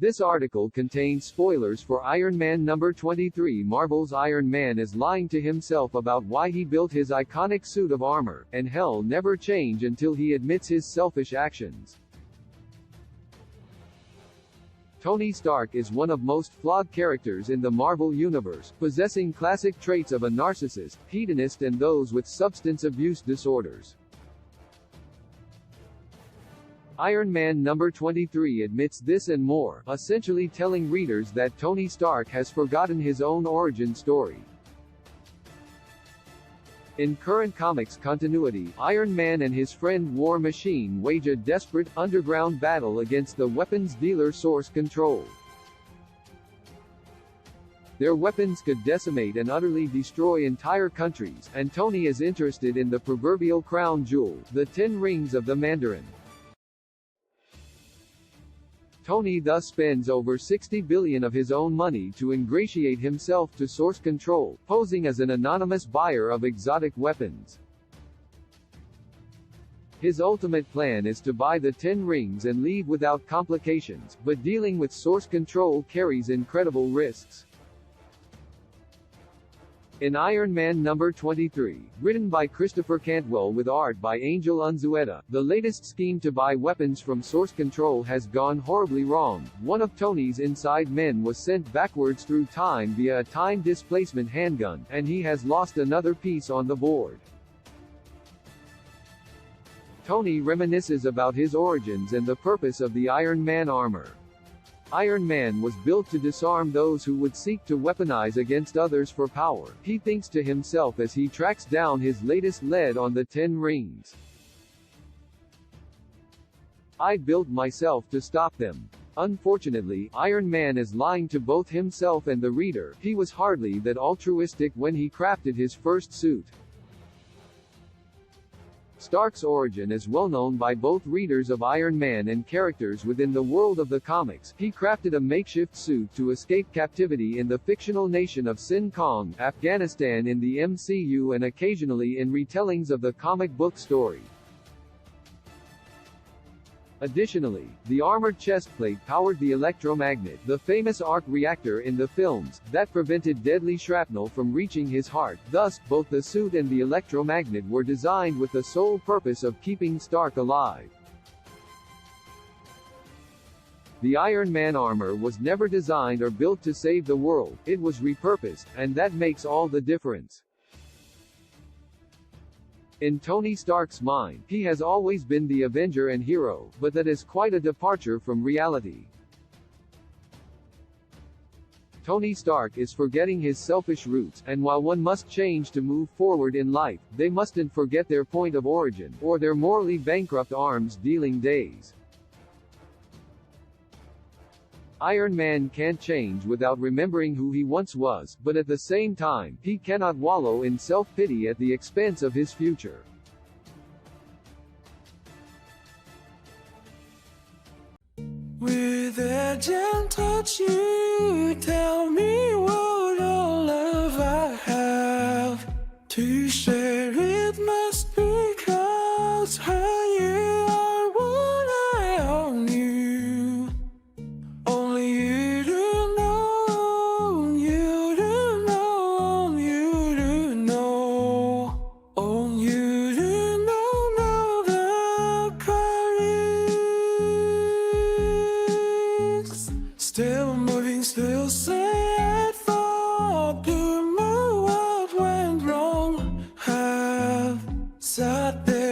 This article contains spoilers for Iron Man number 23. Marvel's Iron Man is lying to himself about why he built his iconic suit of armor, and hell never change until he admits his selfish actions. Tony Stark is one of most flawed characters in the Marvel Universe, possessing classic traits of a narcissist, hedonist and those with substance abuse disorders. Iron Man number 23 admits this and more, essentially telling readers that Tony Stark has forgotten his own origin story. In current comics continuity, Iron Man and his friend War Machine wage a desperate, underground battle against the weapons dealer Source Control. Their weapons could decimate and utterly destroy entire countries, and Tony is interested in the proverbial crown jewel, the 10 rings of the Mandarin. Tony thus spends over $60 billion of his own money to ingratiate himself to Source Control, posing as an anonymous buyer of exotic weapons. His ultimate plan is to buy the 10 rings and leave without complications, but dealing with Source Control carries incredible risks. In Iron Man number 23, written by Christopher Cantwell with art by Angel Unzueta, the latest scheme to buy weapons from Source Control has gone horribly wrong. One of Tony's inside men was sent backwards through time via a time displacement handgun, and he has lost another piece on the board. Tony reminisces about his origins and the purpose of the Iron Man armor. Iron Man was built to disarm those who would seek to weaponize against others for power, he thinks to himself as he tracks down his latest lead on the 10 rings. I built myself to stop them. Unfortunately, Iron Man is lying to both himself and the reader. He was hardly that altruistic when he crafted his first suit. Stark's origin is well known by both readers of Iron Man and characters within the world of the comics. He crafted a makeshift suit to escape captivity in the fictional nation of Sin Kong, Afghanistan in the MCU and occasionally in retellings of the comic book story. Additionally, the armored chestplate powered the electromagnet, the famous arc reactor in the films, that prevented deadly shrapnel from reaching his heart. Thus, both the suit and the electromagnet were designed with the sole purpose of keeping Stark alive. The Iron Man armor was never designed or built to save the world, it was repurposed, and that makes all the difference. In Tony Stark's mind, he has always been the Avenger and hero, but that is quite a departure from reality. Tony Stark is forgetting his selfish roots, and while one must change to move forward in life, they mustn't forget their point of origin, or their morally bankrupt arms-dealing days. Iron Man can't change without remembering who he once was, but at the same time, he cannot wallow in self-pity at the expense of his future. With a gentle touch you tell me what all love I have to share. It must be 'cause you are what I own you. Only you do know, you do know, you do know. Oh, you do know the chorus. Still moving, still sad for to move what went wrong. Have sat there.